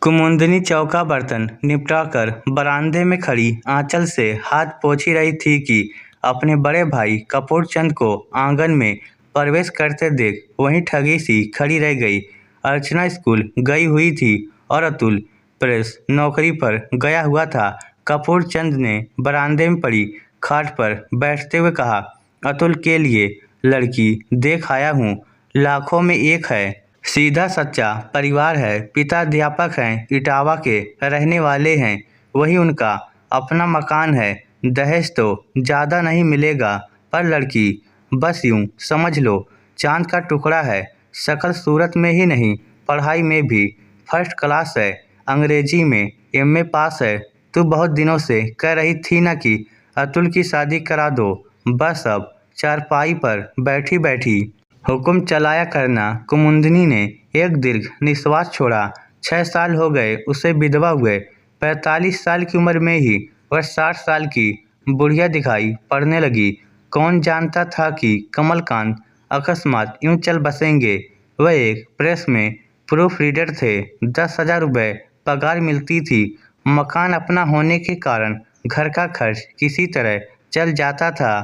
कुमुदनी चौका बर्तन निपटाकर बरामदे में खड़ी आंचल से हाथ पोंछ रही थी कि अपने बड़े भाई कपूर चंद को आंगन में प्रवेश करते देख वहीं ठगी सी खड़ी रह गई। अर्चना स्कूल गई हुई थी और अतुल प्रेस नौकरी पर गया हुआ था। कपूर चंद ने बरामदे में पड़ी खाट पर बैठते हुए कहा, अतुल के लिए लड़की देख आया हूँ, लाखों में एक है, सीधा सच्चा परिवार है, पिता अध्यापक हैं, इटावा के रहने वाले हैं, वही उनका अपना मकान है, दहेज तो ज़्यादा नहीं मिलेगा पर लड़की बस यूँ समझ लो चांद का टुकड़ा है, शक्ल सूरत में ही नहीं पढ़ाई में भी फर्स्ट क्लास है, अंग्रेजी में एमए पास है। तू बहुत दिनों से कह रही थी ना कि अतुल की शादी करा दो, बस अब चारपाई पर बैठी बैठी हुक्म चलाया करना। कुमुदनी ने एक दीर्घ निश्वास छोड़ा। 6 साल हो गए उसे विधवा हुए। 45 साल की उम्र में ही वह 60 साल की बुढ़िया दिखाई पड़ने लगी। कौन जानता था कि कमलकांत अकस्मात यूं चल बसेंगे। वह एक प्रेस में प्रूफ रीडर थे, 10,000 रुपये पगार मिलती थी। मकान अपना होने के कारण घर का खर्च किसी तरह चल जाता था।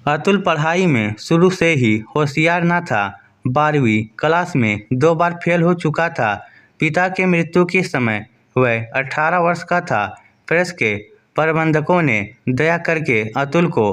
अतुल पढ़ाई में शुरू से ही होशियार न था। 12वीं क्लास में 2 बार फेल हो चुका था। पिता के मृत्यु के समय वह 18 वर्ष का था। प्रेस के प्रबंधकों ने दया करके अतुल को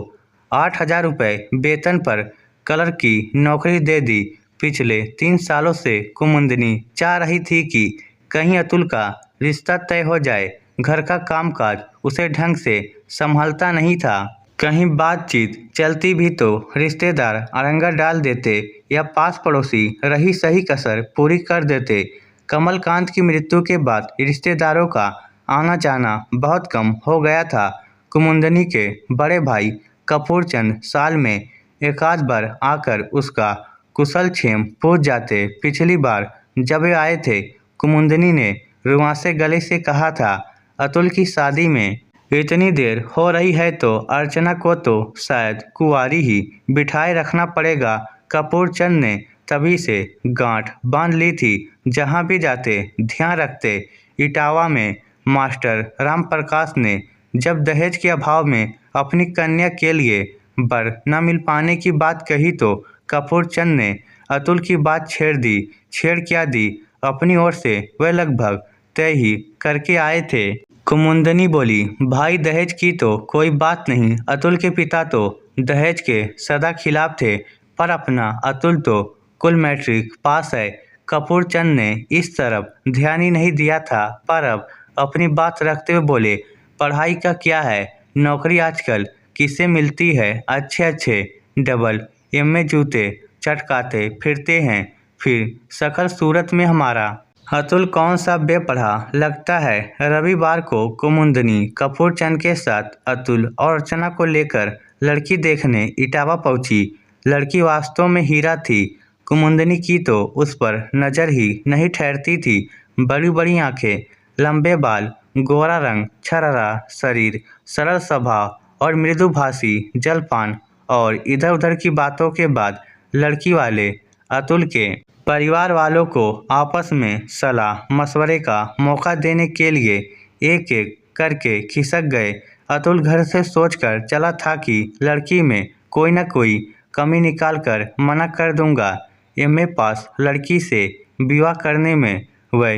8,000 रुपये वेतन पर क्लर्क की नौकरी दे दी। पिछले 3 सालों से कुमुदनी चाह रही थी कि कहीं अतुल का रिश्ता तय हो जाए। घर का कामकाज उसे ढंग से संभालता नहीं था। कहीं बातचीत चलती भी तो रिश्तेदार अड़ंगा डाल देते या पास पड़ोसी रही सही कसर पूरी कर देते। कमलकांत की मृत्यु के बाद रिश्तेदारों का आना जाना बहुत कम हो गया था। कुमुदनी के बड़े भाई कपूर चंद साल में एकाध बार आकर उसका कुशल क्षेम पूछ जाते। पिछली बार जब वे आए थे, कुमुदनी ने रुआंसे गले से कहा था, अतुल की शादी में इतनी देर हो रही है तो अर्चना को तो शायद कुंवारी ही बिठाए रखना पड़ेगा। कपूर चंद ने तभी से गांठ बांध ली थी। जहां भी जाते ध्यान रखते। इटावा में मास्टर राम प्रकाश ने जब दहेज के अभाव में अपनी कन्या के लिए वर न मिल पाने की बात कही तो कपूर चंद ने अतुल की बात छेड़ दी। छेड़ क्या दी, अपनी ओर से वह लगभग तय ही करके आए थे। कुमुदनी बोली, भाई दहेज की तो कोई बात नहीं, अतुल के पिता तो दहेज के सदा खिलाफ थे, पर अपना अतुल तो कुल मैट्रिक पास है। कपूर चंद ने इस तरफ ध्यान ही नहीं दिया था, पर अब अपनी बात रखते हुए बोले, पढ़ाई का क्या है, नौकरी आजकल किसे मिलती है, अच्छे अच्छे डबल एमए जूते चटकाते फिरते हैं, फिर शक्ल सूरत में हमारा अतुल कौन सा बेपढ़ा लगता है। रविवार को कुमुदनी कपूर चंद के साथ अतुल और अर्चना को लेकर लड़की देखने इटावा पहुंची। लड़की वास्तव में हीरा थी। कुमुदनी की तो उस पर नज़र ही नहीं ठहरती थी। बड़ी बड़ी आंखें, लंबे बाल, गोरा रंग, छरहरा शरीर, सरल स्वभाव और मृदुभाषी जलपान। और इधर उधर की बातों के बाद लड़की वाले अतुल के परिवार वालों को आपस में सलाह मशवरे का मौका देने के लिए एक एक करके खिसक गए। अतुल घर से सोचकर चला था कि लड़की में कोई न कोई कमी निकाल कर मना कर दूंगा। एमए पास लड़की से विवाह करने में वह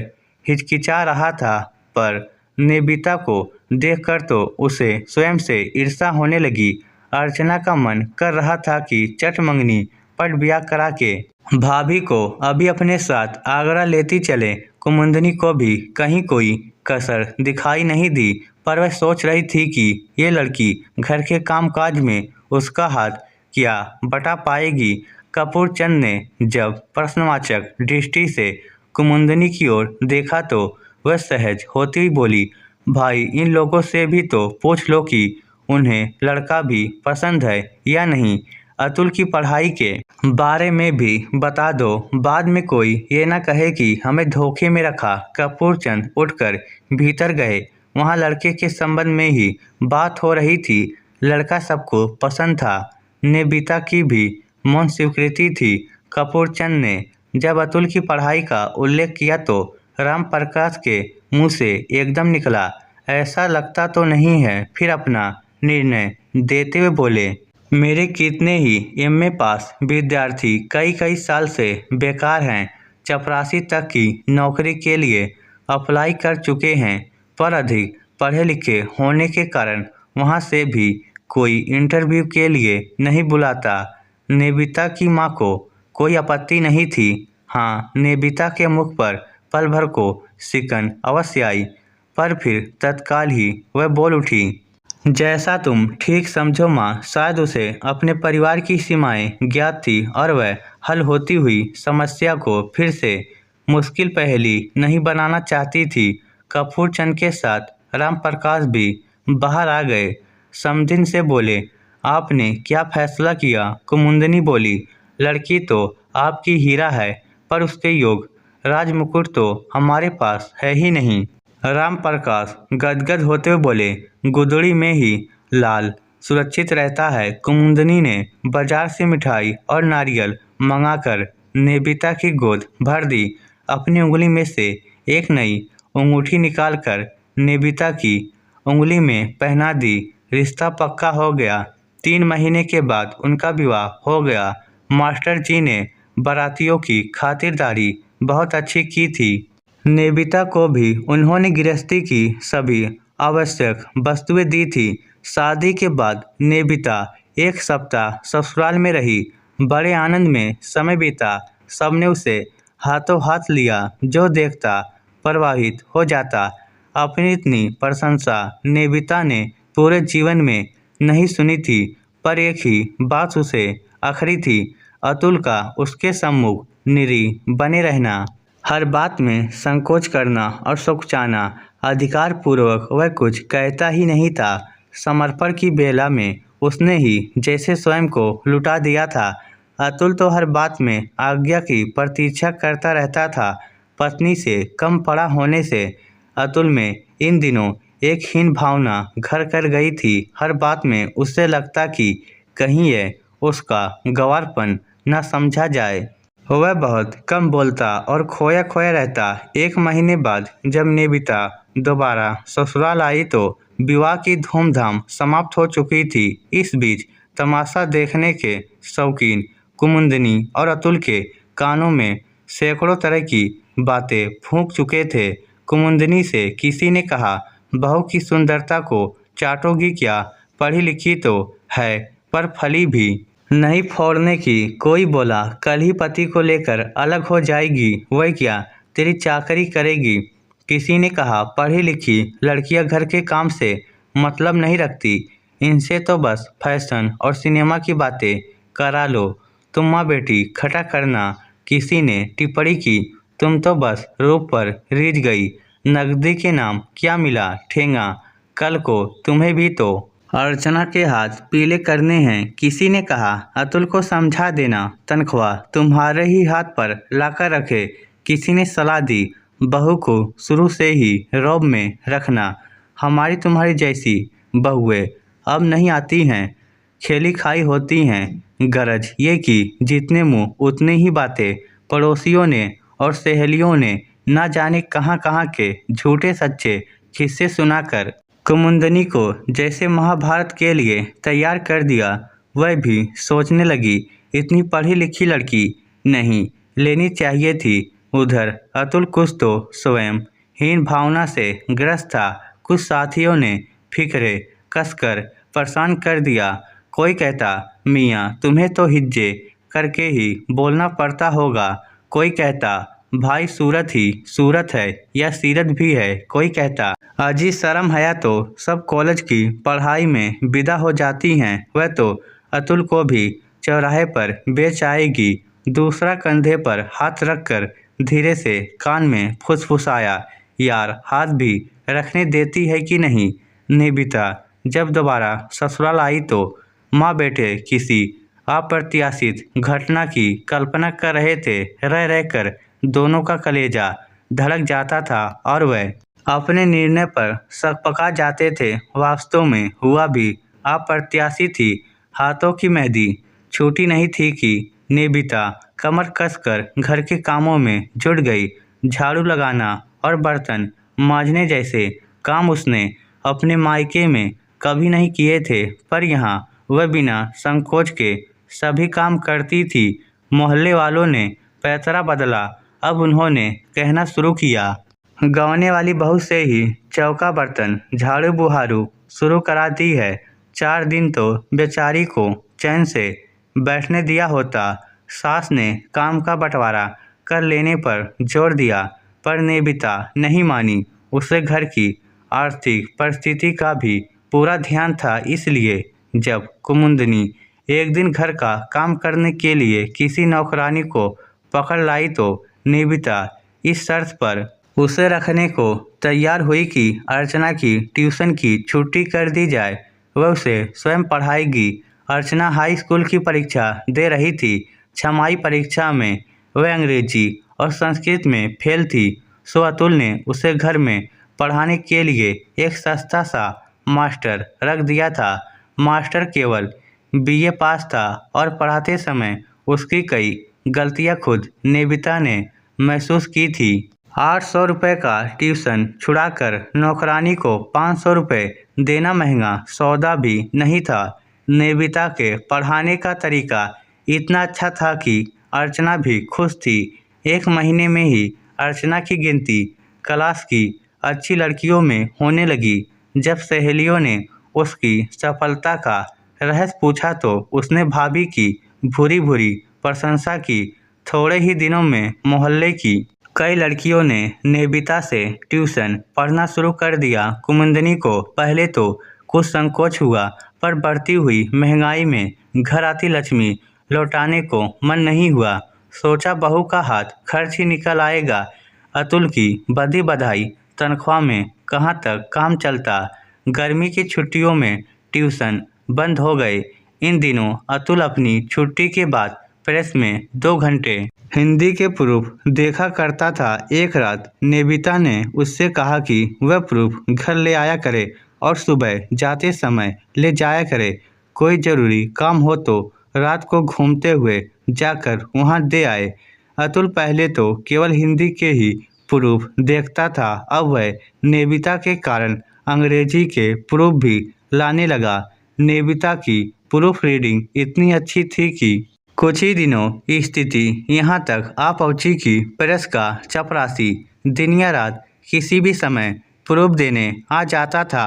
हिचकिचा रहा था, पर निबिता को देखकर तो उसे स्वयं से ईर्ष्या होने लगी। अर्चना का मन कर रहा था कि चट मंगनी पर ब्याह करा के भाभी को अभी अपने साथ आगरा लेती चले। कुमुदनी को भी कहीं कोई कसर दिखाई नहीं दी, पर वह सोच रही थी कि ये लड़की घर के कामकाज में उसका हाथ क्या बटा पाएगी। कपूर चंद ने जब प्रश्नवाचक दृष्टि से कुमुदनी की ओर देखा तो वह सहज होती हुई बोली, भाई इन लोगों से भी तो पूछ लो कि उन्हें लड़का भी पसंद है या नहीं। अतुल की पढ़ाई के बारे में भी बता दो, बाद में कोई ये ना कहे कि हमें धोखे में रखा। कपूर चंद उठकर भीतर गए। वहाँ लड़के के संबंध में ही बात हो रही थी। लड़का सबको पसंद था। निबिता की भी मौन स्वीकृति थी। कपूर चंद ने जब अतुल की पढ़ाई का उल्लेख किया तो राम प्रकाश के मुंह से एकदम निकला। ऐसा लगता तो नहीं है। फिर अपना निर्णय देते हुए बोले, मेरे कितने ही एमए पास विद्यार्थी कई कई साल से बेकार हैं, चपरासी तक की नौकरी के लिए अप्लाई कर चुके हैं, पर अधिक पढ़े लिखे होने के कारण वहां से भी कोई इंटरव्यू के लिए नहीं बुलाता। निवेदिता की माँ को कोई आपत्ति नहीं थी। हाँ, निवेदिता के मुख पर पल भर को सिकन अवश्य आई, पर फिर तत्काल ही वह बोल उठी, जैसा तुम ठीक समझो माँ। शायद उसे अपने परिवार की सीमाएं ज्ञात थी और वह हल होती हुई समस्या को फिर से मुश्किल पहेली नहीं बनाना चाहती थी। कपूर चंद के साथ राम प्रकाश भी बाहर आ गए। समधिन से बोले, आपने क्या फैसला किया? कुमुदनी बोली, लड़की तो आपकी हीरा है, पर उसके योग राजमुकुट तो हमारे पास है ही नहीं। राम प्रकाश गदगद होते हुए बोले, गुदड़ी में ही लाल सुरक्षित रहता है। कुमुदनी ने बाजार से मिठाई और नारियल मंगाकर निवेदिता की गोद भर दी। अपनी उंगली में से एक नई अंगूठी निकालकर निवेदिता की उंगली में पहना दी। रिश्ता पक्का हो गया। 3 महीने के बाद उनका विवाह हो गया। मास्टर जी ने बारातियों की खातिरदारी बहुत अच्छी की थी। निवेदिता को भी उन्होंने गृहस्थी की सभी आवश्यक वस्तुएं दी थी। शादी के बाद निवेदिता 1 सप्ताह ससुराल में रही। बड़े आनंद में समय बीता। सबने उसे हाथों हाथ लिया। जो देखता प्रभावित हो जाता। अपनी इतनी प्रशंसा निवेदिता ने पूरे जीवन में नहीं सुनी थी, पर एक ही बात उसे अखरी थी, अतुल का उसके सम्मुख निरीह बने रहना। हर बात में संकोच करना और सुकचाना। अधिकार पूर्वक वह कुछ कहता ही नहीं था। समर्पण की बेला में उसने ही जैसे स्वयं को लुटा दिया था। अतुल तो हर बात में आज्ञा की प्रतीक्षा करता रहता था। पत्नी से कम पड़ा होने से अतुल में इन दिनों एक हीन भावना घर कर गई थी। हर बात में उससे लगता कि कहीं ये उसका गंवारपन न समझा जाए। वह बहुत कम बोलता और खोया खोया रहता। 1 महीने बाद जब निवेदिता दोबारा ससुराल आई तो विवाह की धूमधाम समाप्त हो चुकी थी। इस बीच तमाशा देखने के शौकीन कुमुदनी और अतुल के कानों में सैकड़ों तरह की बातें फूंक चुके थे। कुमुदनी से किसी ने कहा, बहू की सुंदरता को चाटोगी क्या? पढ़ी लिखी तो है, पर फली भी नहीं फोड़ने की। कोई बोला, कल ही पति को लेकर अलग हो जाएगी। वह क्या तेरी चाकरी करेगी? किसी ने कहा, पढ़ी लिखी लड़कियां घर के काम से मतलब नहीं रखती, इनसे तो बस फैशन और सिनेमा की बातें करा लो। तुम माँ बेटी खटा करना। किसी ने टिप्पणी की, तुम तो बस रूप पर रीझ गई, नकदी के नाम क्या मिला ठेंगा। कल को तुम्हें भी तो अर्चना के हाथ पीले करने हैं। किसी ने कहा, अतुल को समझा देना, तनख्वाह तुम्हारे ही हाथ पर लाकर रखे। किसी ने सलाह दी, बहू को शुरू से ही रौब में रखना। हमारी तुम्हारी जैसी बहुएं अब नहीं आती हैं, खेली खाई होती हैं। गरज ये कि जितने मुँह उतनी ही बातें। पड़ोसियों ने और सहेलियों ने न जाने कहाँ कहाँ के झूठे सच्चे किस्से सुनाकर कुमुदनी को जैसे महाभारत के लिए तैयार कर दिया। वह भी सोचने लगी, इतनी पढ़ी लिखी लड़की नहीं लेनी चाहिए थी। उधर अतुल कुछ तो स्वयं हीन भावना से ग्रस्त था। कुछ साथियों ने फिक्रे कसकर परेशान कर दिया। कोई कहता, मियाँ तुम्हें तो हिज्जे करके ही बोलना पड़ता होगा। कोई कहता, भाई सूरत ही सूरत है या सीरत भी है। कोई कहता, अजी शर्म हया तो सब कॉलेज की पढ़ाई में विदा हो जाती हैं, वह तो अतुल को भी चौराहे पर बेच आएगी। दूसरा कंधे पर हाथ रखकर धीरे से कान में फुसफुसाया, यार हाथ भी रखने देती है कि नहीं। निवेदिता जब दोबारा ससुराल आई तो माँ बेटे किसी अप्रत्याशित घटना की कल्पना कर रहे थे। रह रहकर दोनों का कलेजा धड़क जाता था और वह अपने निर्णय पर सकपका जाते थे। वास्तव में हुआ भी अप्रत्याशित थी। हाथों की मेहंदी छूटी नहीं थी कि निवेदिता कमर कसकर घर के कामों में जुट गई। झाड़ू लगाना और बर्तन मांजने जैसे काम उसने अपने मायके में कभी नहीं किए थे, पर यहाँ वह बिना संकोच के सभी काम करती थी। मोहल्ले वालों ने पैतरा बदला। अब उन्होंने कहना शुरू किया, गंवाने वाली बहू से ही चौका बर्तन झाड़ू बुहारू शुरू करा दी है। 4 दिन तो बेचारी को चैन से बैठने दिया होता। सास ने काम का बंटवारा कर लेने पर जोर दिया, पर नेबिता नहीं मानी। उसे घर की आर्थिक परिस्थिति का भी पूरा ध्यान था, इसलिए जब कुमुदनी एक दिन घर का काम करने के लिए किसी नौकरानी को पकड़ लाई तो नेबिता इस शर्त पर उसे रखने को तैयार हुई कि अर्चना की ट्यूशन की छुट्टी कर दी जाए, वह उसे स्वयं पढ़ाएगी। अर्चना हाई स्कूल की परीक्षा दे रही थी। छमाही परीक्षा में वह अंग्रेजी और संस्कृत में फेल थी, सो अतुल ने उसे घर में पढ़ाने के लिए एक सस्ता सा मास्टर रख दिया था। मास्टर केवल बीए पास था और पढ़ाते समय उसकी कई गलतियां खुद नेबिता ने महसूस की थी। 800 रुपये का ट्यूशन छुड़ाकर नौकरानी को 500 रुपये देना महंगा सौदा भी नहीं था। नेबिता के पढ़ाने का तरीका इतना अच्छा था कि अर्चना भी खुश थी। 1 महीने में ही अर्चना की गिनती क्लास की अच्छी लड़कियों में होने लगी। जब सहेलियों ने उसकी सफलता का रहस्य पूछा तो उसने भाभी की भूरी भूरी प्रशंसा की। थोड़े ही दिनों में मोहल्ले की कई लड़कियों ने नेबिता से ट्यूशन पढ़ना शुरू कर दिया। कुमुदनी को पहले तो कुछ संकोच हुआ, पर बढ़ती हुई महंगाई में घर आती लक्ष्मी लौटाने को मन नहीं हुआ। सोचा बहू का हाथ खर्च ही निकल आएगा। अतुल की बधी बधाई तनख्वाह में कहाँ तक काम चलता। गर्मी की छुट्टियों में ट्यूशन बंद हो गए। इन दिनों अतुल अपनी छुट्टी के बाद प्रेस में 2 घंटे हिंदी के प्रूफ देखा करता था। एक रात नेबिता ने उससे कहा कि वह प्रूफ घर ले आया करे और सुबह जाते समय ले जाया करे। कोई ज़रूरी काम हो तो रात को घूमते हुए जाकर वहां दे आए। अतुल पहले तो केवल हिंदी के ही प्रूफ देखता था, अब वह नेबिता के कारण अंग्रेजी के प्रूफ भी लाने लगा। नेबिता की प्रूफ रीडिंग इतनी अच्छी थी कि कुछ ही दिनों स्थिति यहाँ तक आ पहुँची कि प्रेस का चपरासी दिन या रात किसी भी समय प्रूफ देने आ जाता था।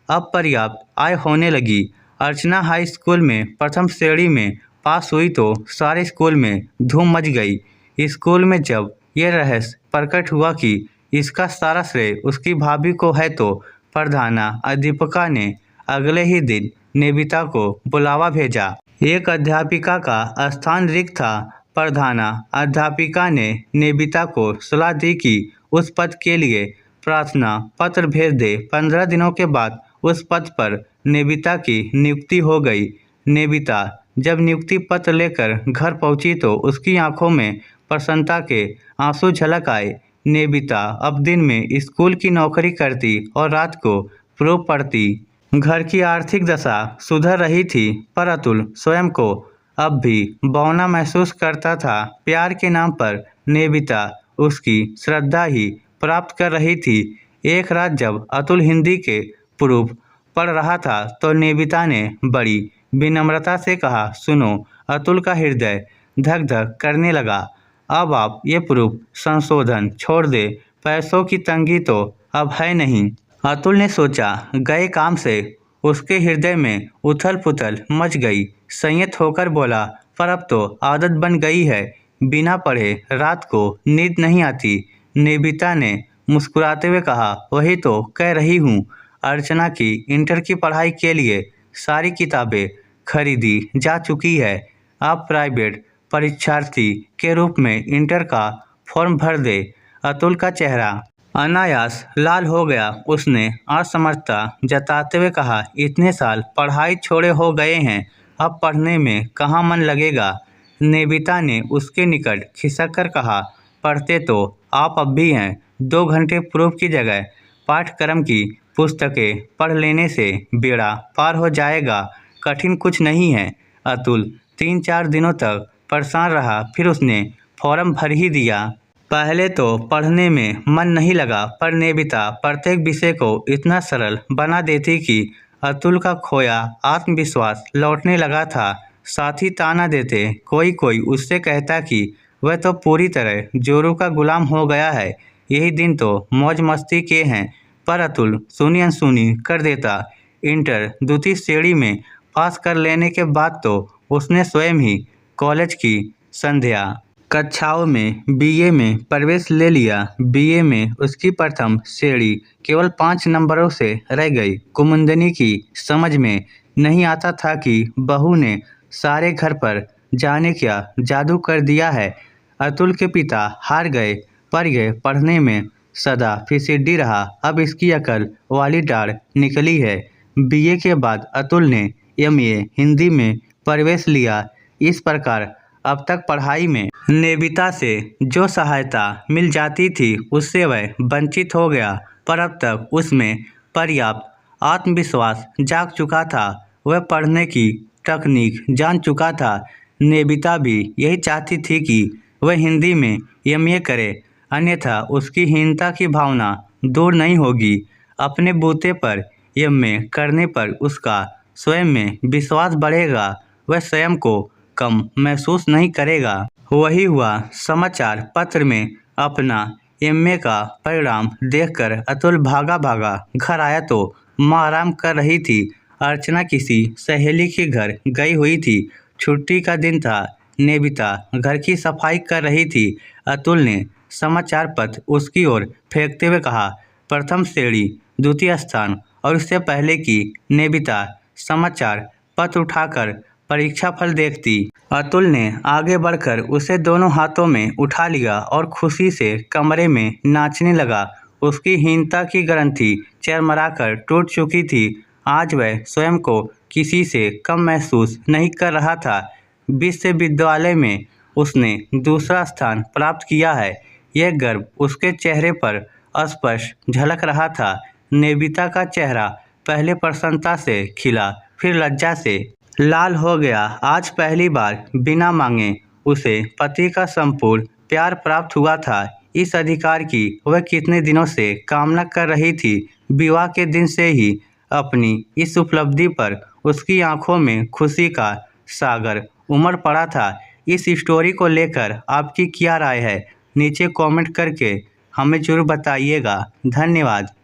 अब पर्याप्त आय होने लगी। अर्चना हाई स्कूल में प्रथम श्रेणी में पास हुई तो सारे स्कूल में धूम मच गई। स्कूल में जब यह रहस्य प्रकट हुआ कि इसका सारा श्रेय उसकी भाभी को है तो प्रधाना अध्यापिका ने अगले ही दिन नेबिता को बुलावा भेजा। एक अध्यापिका का स्थान रिक्त था। प्रधाना अध्यापिका ने नेबिता को सलाह दी कि उस पद के लिए प्रार्थना पत्र भेज दे। 15 दिनों के बाद उस पद पर नेबिता की नियुक्ति हो गई। नेबिता जब नियुक्ति पत्र लेकर घर पहुंची तो उसकी आंखों में प्रसन्नता के आंसू झलक आए। नेबिता अब दिन में स्कूल की नौकरी करती और रात को प्रूफ पढ़ती। घर की आर्थिक दशा सुधर रही थी, पर अतुल स्वयं को अब भी बौना महसूस करता था। प्यार के नाम पर नेबिता उसकी श्रद्धा ही प्राप्त कर रही थी। एक रात जब अतुल हिंदी के प्रूफ पढ़ रहा था तो नेबिता ने बड़ी विनम्रता से कहा, सुनो। अतुल का हृदय धक धक करने लगा। अब आप ये प्रूफ संशोधन छोड़ दे, पैसों की तंगी तो अब है नहीं। अतुल ने सोचा, गए काम से उसके हृदय में उथल पुथल मच गई। संयत होकर बोला, पर अब तो आदत बन गई है, बिना पढ़े रात को नींद नहीं आती। नेबिता ने मुस्कुराते हुए कहा, वही तो कह रही हूँ। अर्चना की इंटर की पढ़ाई के लिए सारी किताबें खरीदी जा चुकी है। आप प्राइवेट परीक्षार्थी के रूप में इंटर का फॉर्म भर दे। अतुल का चेहरा अनायास लाल हो गया। उसने असमर्थता जताते हुए कहा, इतने साल पढ़ाई छोड़े हो गए हैं, अब पढ़ने में कहाँ मन लगेगा। नेबिता ने उसके निकट खिसक कर कहा, पढ़ते तो आप अब भी हैं। 2 घंटे प्रूफ की जगह पाठ्यक्रम की पुस्तकें पढ़ लेने से बेड़ा पार हो जाएगा, कठिन कुछ नहीं है। अतुल 3-4 दिनों तक परेशान रहा, फिर उसने फॉर्म भर ही दिया। पहले तो पढ़ने में मन नहीं लगा, पर नेबिता प्रत्येक विषय को इतना सरल बना देती कि अतुल का खोया आत्मविश्वास लौटने लगा था। साथ ही ताना देते कोई कोई उससे कहता कि वह तो पूरी तरह जोरू का गुलाम हो गया है, यही दिन तो मौज मस्ती के हैं। पर अतुल सुनी अनसुनी कर देता। इंटर द्वितीय श्रेणी में पास कर लेने के बाद तो उसने स्वयं ही कॉलेज की संध्या कक्षाओं में बीए में प्रवेश ले लिया। बीए में उसकी प्रथम श्रेणी केवल 5 नंबरों से रह गई। कुमुदनी की समझ में नहीं आता था कि बहू ने सारे घर पर जाने क्या जादू कर दिया है। अतुल के पिता हार गए, पर यह पढ़ने में सदा फिसिड्डी रहा। अब इसकी अकल वाली डाढ़ निकली है। बीए के बाद अतुल ने एमए हिंदी में प्रवेश लिया। इस प्रकार अब तक पढ़ाई में नेबिता से जो सहायता मिल जाती थी उससे वह वंचित हो गया, पर अब तक उसमें पर्याप्त आत्मविश्वास जाग चुका था। वह पढ़ने की तकनीक जान चुका था। नेबिता भी यही चाहती थी कि वह हिंदी में एमए करे, अन्यथा उसकी हीनता की भावना दूर नहीं होगी। अपने बूते पर एमए करने पर उसका स्वयं में विश्वास बढ़ेगा। वह स्वयं को कम महसूस नहीं करेगा। वही हुआ। समाचार पत्र में अपना एमए का परिणाम देखकर अतुल भागा भागा घर आया तो माँ आराम कर रही थी। अर्चना किसी सहेली के घर गई हुई थी। छुट्टी का दिन था। नेबिता घर की सफाई कर रही थी। अतुल ने समाचार पत्र उसकी ओर फेंकते हुए कहा, प्रथम श्रेणी द्वितीय स्थान। और उससे पहले कि नेबिता समाचार पत्र उठाकर परीक्षा फल देखती, अतुल ने आगे बढ़कर उसे दोनों हाथों में उठा लिया और खुशी से कमरे में नाचने लगा। उसकी हीनता की ग्रंथि चरमराकर टूट चुकी थी। आज वह स्वयं को किसी से कम महसूस नहीं कर रहा था। विश्वविद्यालय में उसने दूसरा स्थान प्राप्त किया है, यह गर्व उसके चेहरे पर स्पष्ट झलक रहा था। नेबिता का चेहरा पहले प्रसन्नता से खिला, फिर लज्जा से लाल हो गया। आज पहली बार बिना मांगे उसे पति का संपूर्ण प्यार प्राप्त हुआ था। इस अधिकार की वह कितने दिनों से कामना कर रही थी। विवाह के दिन से ही अपनी इस उपलब्धि पर उसकी आंखों में खुशी का सागर उमड़ पड़ा था। इस स्टोरी को लेकर आपकी क्या राय है, नीचे कमेंट करके हमें जरूर बताइएगा। धन्यवाद।